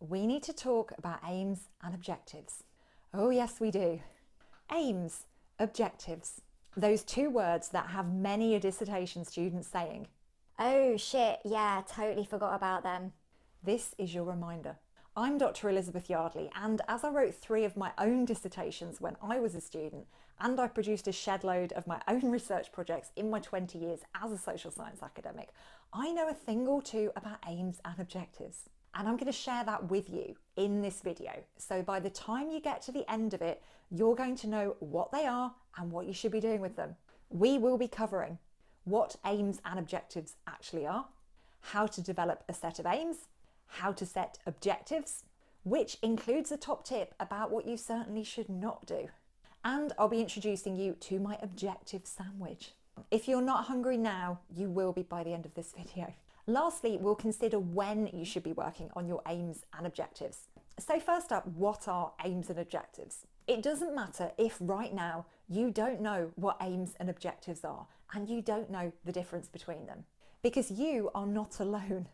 we need to talk about aims and objectives. Oh yes, we do. Aims, objectives. Those two words that have many a dissertation student saying, "Oh shit, yeah, totally forgot about them." this is your reminder. I'm Dr. Elizabeth Yardley, and as I wrote 3 of my own dissertations when I was a student, and I produced a shed load of my own research projects in my 20 years as a social science academic, I know a thing or two about aims and objectives. And I'm going to share that with you in this video. So by the time you get to the end of it, you're going to know what they are and what you should be doing with them. We will be covering what aims and objectives actually are, how to develop a set of aims, how to set objectives, which includes a top tip about what you certainly should not do. And I'll be introducing you to my objective sandwich. If you're not hungry now, you will be by the end of this video. Lastly, we'll consider when you should be working on your aims and objectives. So first up, what are aims and objectives? It doesn't matter if right now you don't know what aims and objectives are and you don't know the difference between them, because you are not alone.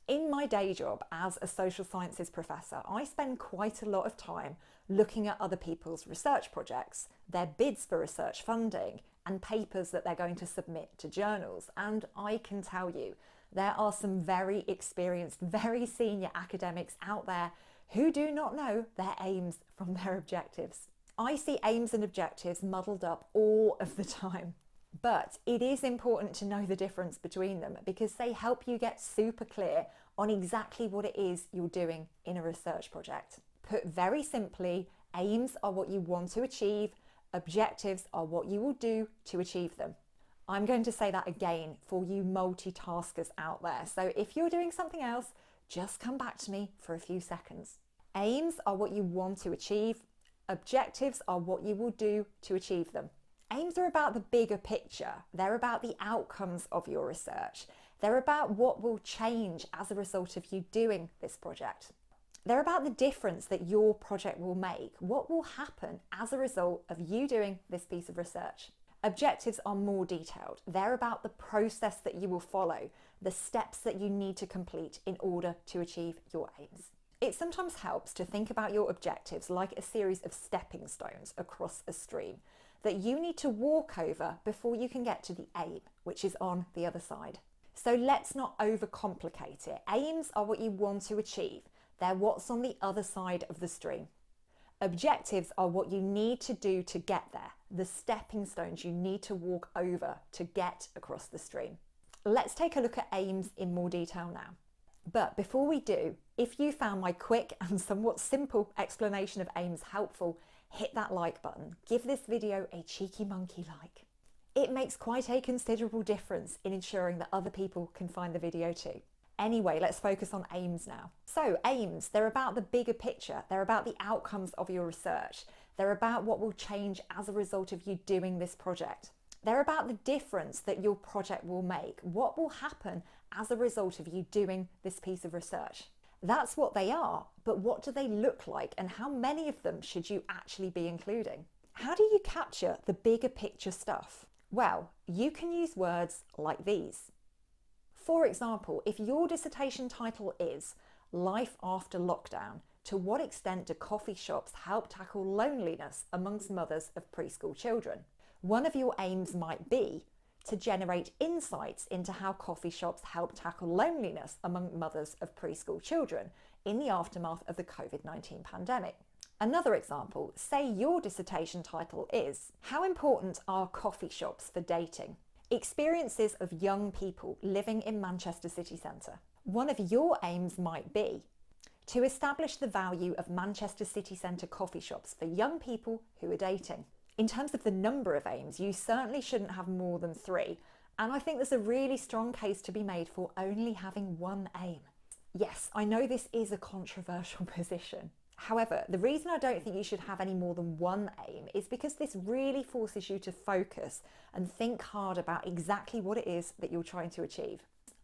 In my day job as a social sciences professor, I spend quite a lot of time looking at other people's research projects, their bids for research funding, and papers that they're going to submit to journals. And I can tell you, there are some very experienced, very senior academics out there who do not know their aims from their objectives. I see aims and objectives muddled up all of the time. But it is important to know the difference between them because they help you get super clear on exactly what it is you're doing in a research project. Put very simply, aims are what you want to achieve, objectives are what you will do to achieve them. I'm going to say that again for you multitaskers out there. So if you're doing something else, just come back to me for a few seconds. Aims are what you want to achieve. Objectives are what you will do to achieve them. Aims are about the bigger picture. They're about the outcomes of your research. They're about what will change as a result of you doing this project. They're about the difference that your project will make. What will happen as a result of you doing this piece of research? Objectives are more detailed. They're about the process that you will follow, the steps that you need to complete in order to achieve your aims. It sometimes helps to think about your objectives like a series of stepping stones across a stream that you need to walk over before you can get to the aim, which is on the other side. So let's not overcomplicate it. Aims are what you want to achieve. They're what's on the other side of the stream. Objectives are what you need to do to get there, the stepping stones you need to walk over to get across the stream. Let's take a look at aims in more detail now. But before we do, if you found my quick and somewhat simple explanation of aims helpful, hit that like button. Give this video a cheeky monkey like. It makes quite a considerable difference in ensuring that other people can find the video too. Anyway, let's focus on aims now. So aims, they're about the bigger picture. They're about the outcomes of your research. They're about what will change as a result of you doing this project. They're about the difference that your project will make. What will happen as a result of you doing this piece of research? That's what they are, but what do they look like and how many of them should you actually be including? How do you capture the bigger picture stuff? Well, you can use words like these. For example, if your dissertation title is Life After Lockdown, to what extent do coffee shops help tackle loneliness amongst mothers of preschool children? One of your aims might be to generate insights into how coffee shops help tackle loneliness among mothers of preschool children in the aftermath of the COVID-19 pandemic. Another example, say your dissertation title is How Important Are Coffee Shops for Dating? Experiences of young people living in Manchester city centre. One of your aims might be to establish the value of Manchester city centre coffee shops for young people who are dating. In terms of the number of aims, you certainly shouldn't have more than 3, and I think there's a really strong case to be made for only having 1 aim. Yes, I know this is a controversial position. However, the reason I don't think you should have any more than 1 aim is because this really forces you to focus and think hard about exactly what it is that you're trying to achieve.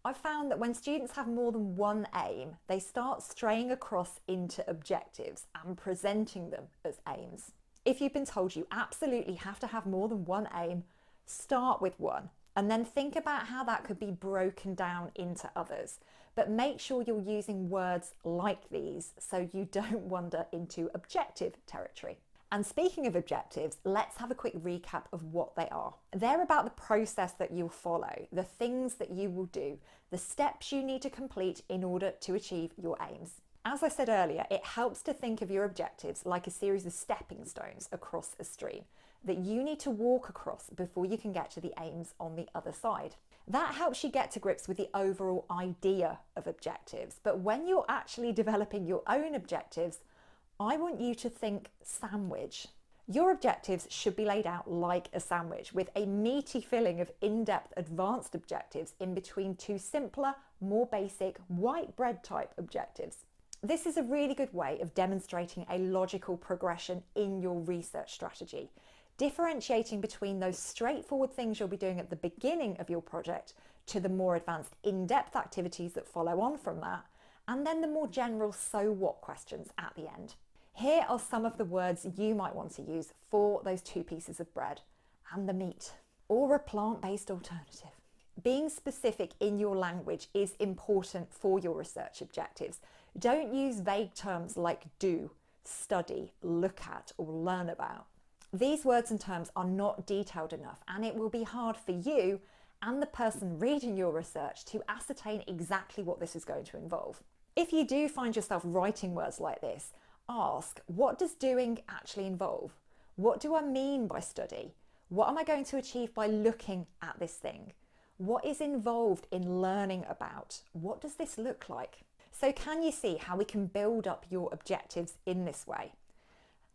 I've found that when students have more than 1 aim, they start straying across into objectives and presenting them as aims. If you've been told you absolutely have to have more than 1 aim, start with 1 and then think about how that could be broken down into others. but make sure you're using words like these so you don't wander into objective territory. And speaking of objectives, let's have a quick recap of what they are. They're about the process that you'll follow, the things that you will do, the steps you need to complete in order to achieve your aims. As I said earlier, it helps to think of your objectives like a series of stepping stones across a stream that you need to walk across before you can get to the aims on the other side. That helps you get to grips with the overall idea of objectives. But when you're actually developing your own objectives, I want you to think sandwich. Your objectives should be laid out like a sandwich with a meaty filling of in-depth advanced objectives in between two simpler, more basic white bread type objectives. This is a really good way of demonstrating a logical progression in your research strategy, differentiating between those straightforward things you'll be doing at the beginning of your project to the more advanced in-depth activities that follow on from that, and then the more general so what questions at the end. Here are some of the words you might want to use for those two pieces of bread and the meat, or a plant-based alternative. Being specific in your language is important for your research objectives. Don't use vague terms like do, study, look at, or learn about. These words and terms are not detailed enough, and it will be hard for you and the person reading your research to ascertain exactly what this is going to involve. If you do find yourself writing words like this, ask, what does doing actually involve? What do I mean by study? What am I going to achieve by looking at this thing? What is involved in learning about? What does this look like? So can you see how we can build up your objectives in this way?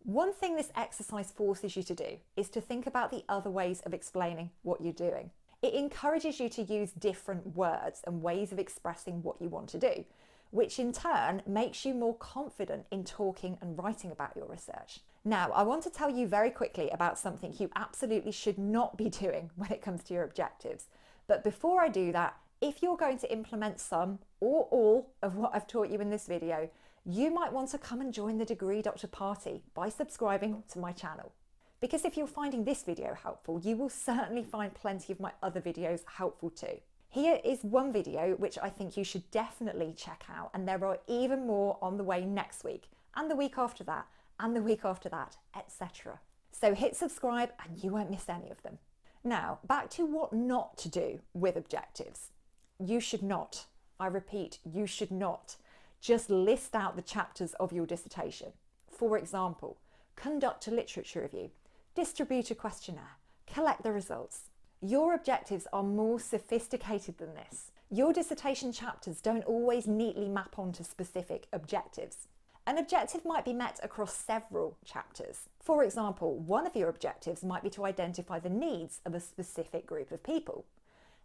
One thing this exercise forces you to do is to think about the other ways of explaining what you're doing. It encourages you to use different words and ways of expressing what you want to do, which in turn makes you more confident in talking and writing about your research. Now, I want to tell you very quickly about something you absolutely should not be doing when it comes to your objectives. But before I do that, if you're going to implement some or all of what I've taught you in this video, you might want to come and join the Degree Doctor party by subscribing to my channel. Because if you're finding this video helpful, you will certainly find plenty of my other videos helpful too. Here is one video which I think you should definitely check out, and there are even more on the way next week, and the week after that, and the week after that, etc. So hit subscribe and you won't miss any of them. Now, back to what not to do with objectives. You should not, I repeat, you should not just list out the chapters of your dissertation. For example, conduct a literature review, distribute a questionnaire, collect the results. Your objectives are more sophisticated than this. Your dissertation chapters don't always neatly map onto specific objectives. An objective might be met across several chapters. For example, one of your objectives might be to identify the needs of a specific group of people.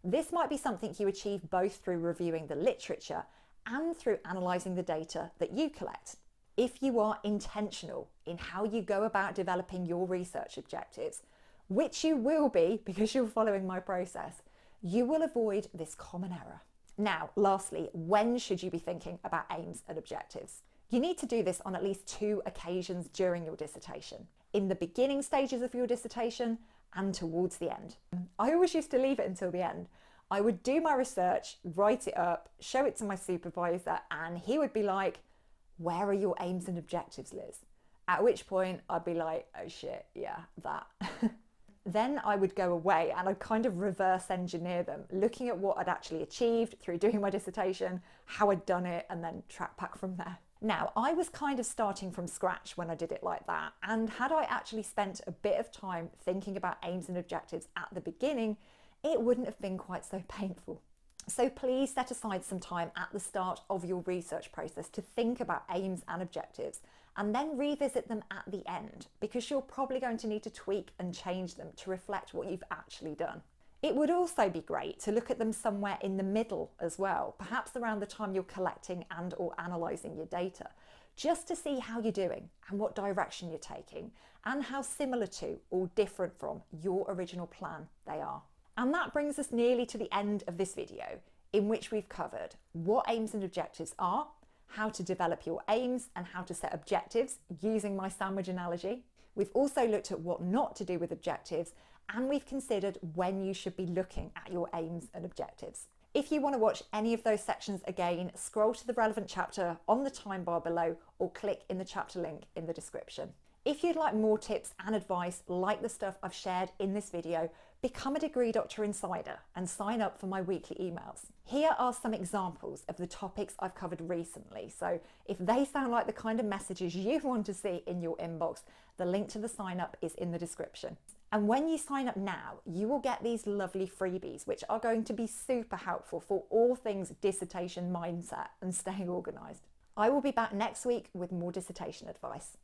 This might be something you achieve both through reviewing the literature and through analysing the data that you collect. If you are intentional in how you go about developing your research objectives, which you will be because you're following my process, you will avoid this common error. Now, lastly, when should you be thinking about aims and objectives? You need to do this on at least 2 occasions during your dissertation, in the beginning stages of your dissertation and towards the end. I always used to leave it until the end. I would do my research, write it up, show it to my supervisor, and he would be like, where are your aims and objectives, Liz? At which point I'd be like, oh shit, yeah, that. Then I would go away and I'd kind of reverse engineer them, looking at what I'd actually achieved through doing my dissertation, how I'd done it, and then track back from there. Now, I was kind of starting from scratch when I did it like that, and had I actually spent a bit of time thinking about aims and objectives at the beginning, it wouldn't have been quite so painful. So please set aside some time at the start of your research process to think about aims and objectives, and then revisit them at the end, because you're probably going to need to tweak and change them to reflect what you've actually done. It would also be great to look at them somewhere in the middle as well, perhaps around the time you're collecting and or analysing your data, just to see how you're doing and what direction you're taking, and how similar to or different from your original plan they are. And that brings us nearly to the end of this video, in which we've covered what aims and objectives are, how to develop your aims and how to set objectives using my sandwich analogy. We've also looked at what not to do with objectives, and we've considered when you should be looking at your aims and objectives. If you want to watch any of those sections again, scroll to the relevant chapter on the time bar below or click in the chapter link in the description. If you'd like more tips and advice like the stuff I've shared in this video, become a Degree Doctor Insider and sign up for my weekly emails. Here are some examples of the topics I've covered recently, so if they sound like the kind of messages you want to see in your inbox, the link to the sign up is in the description. And when you sign up now, you will get these lovely freebies, which are going to be super helpful for all things dissertation mindset and staying organised. I will be back next week with more dissertation advice.